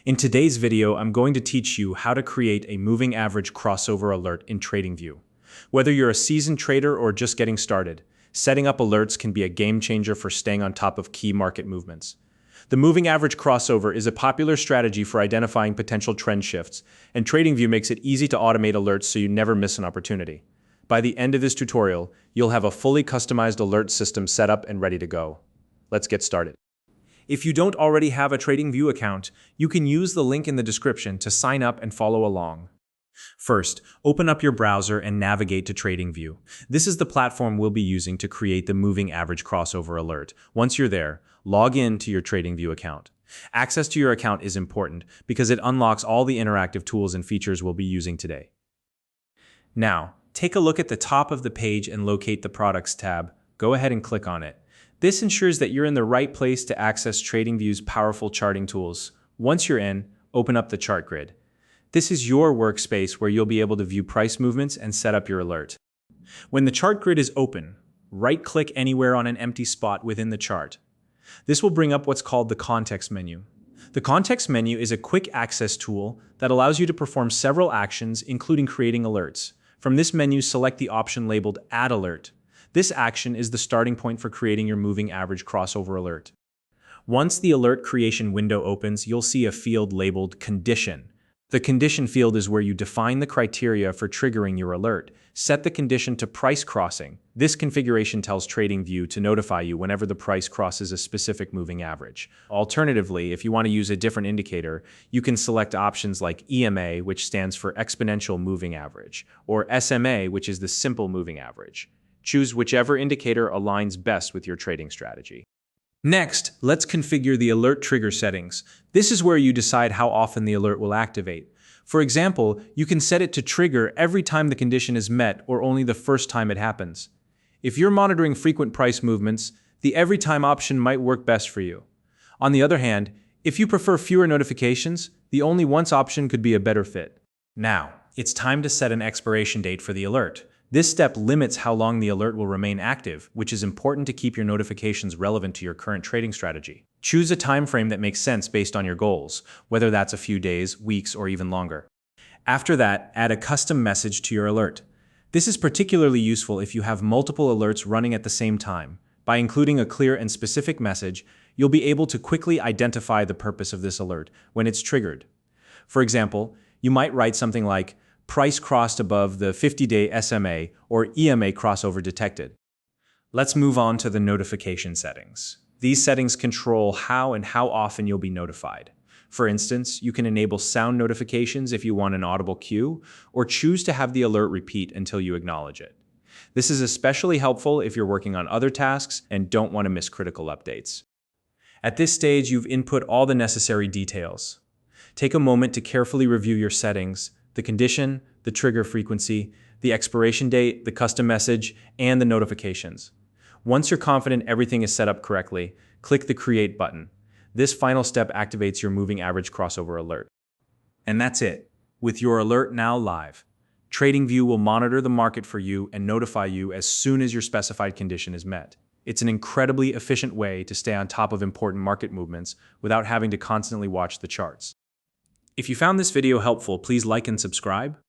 In today's video, I'm going to teach you how to create a moving average crossover alert in Tradingview. Whether you're a seasoned trader or just getting started, setting up alerts can be a game changer for staying on top of key market movements. The moving average crossover is a popular strategy for identifying potential trend shifts, and Tradingview makes it easy to automate alerts so you never miss an opportunity. By the end of this tutorial, you'll have a fully customized alert system set up and ready to go. Let's get started. If you don't already have a Tradingview account, you can use the link in the description to sign up and follow along. First, open up your browser and navigate to Tradingview. This is the platform we'll be using to create the moving average crossover alert. Once you're there, log in to your Tradingview account. Access to your account is important because it unlocks all the interactive tools and features we'll be using today. Now, take a look at the top of the page and locate the Products tab. Go ahead and click on it. This ensures that you're in the right place to access Tradingview's powerful charting tools. Once you're in, open up the chart grid. This is your workspace where you'll be able to view price movements and set up your alert. When the chart grid is open, right-click anywhere on an empty spot within the chart. This will bring up what's called the context menu. The context menu is a quick access tool that allows you to perform several actions, including creating alerts. From this menu, select the option labeled Add Alert. This action is the starting point for creating your moving average crossover alert. Once the alert creation window opens, you'll see a field labeled Condition. The condition field is where you define the criteria for triggering your alert. Set the condition to price crossing. This configuration tells Tradingview to notify you whenever the price crosses a specific moving average. Alternatively, if you want to use a different indicator, you can select options like EMA, which stands for Exponential Moving Average, or SMA, which is the Simple Moving Average. Choose whichever indicator aligns best with your trading strategy. Next, let's configure the alert trigger settings. This is where you decide how often the alert will activate. For example, you can set it to trigger every time the condition is met or only the first time it happens. If you're monitoring frequent price movements, the every time option might work best for you. On the other hand, if you prefer fewer notifications, the only once option could be a better fit. Now, it's time to set an expiration date for the alert. This step limits how long the alert will remain active, which is important to keep your notifications relevant to your current trading strategy. Choose a time frame that makes sense based on your goals, whether that's a few days, weeks, or even longer. After that, add a custom message to your alert. This is particularly useful if you have multiple alerts running at the same time. By including a clear and specific message, you'll be able to quickly identify the purpose of this alert when it's triggered. For example, you might write something like, "Price crossed above the 50-day SMA," or "EMA crossover detected." Let's move on to the notification settings. These settings control how and how often you'll be notified. For instance, you can enable sound notifications if you want an audible cue, or choose to have the alert repeat until you acknowledge it. This is especially helpful if you're working on other tasks and don't want to miss critical updates. At this stage, you've input all the necessary details. Take a moment to carefully review your settings, the condition, the trigger frequency, the expiration date, the custom message, and the notifications. Once you're confident everything is set up correctly, click the Create button. This final step activates your moving average crossover alert. And that's it. With your alert now live, Tradingview will monitor the market for you and notify you as soon as your specified condition is met. It's an incredibly efficient way to stay on top of important market movements without having to constantly watch the charts. If you found this video helpful, please like and subscribe.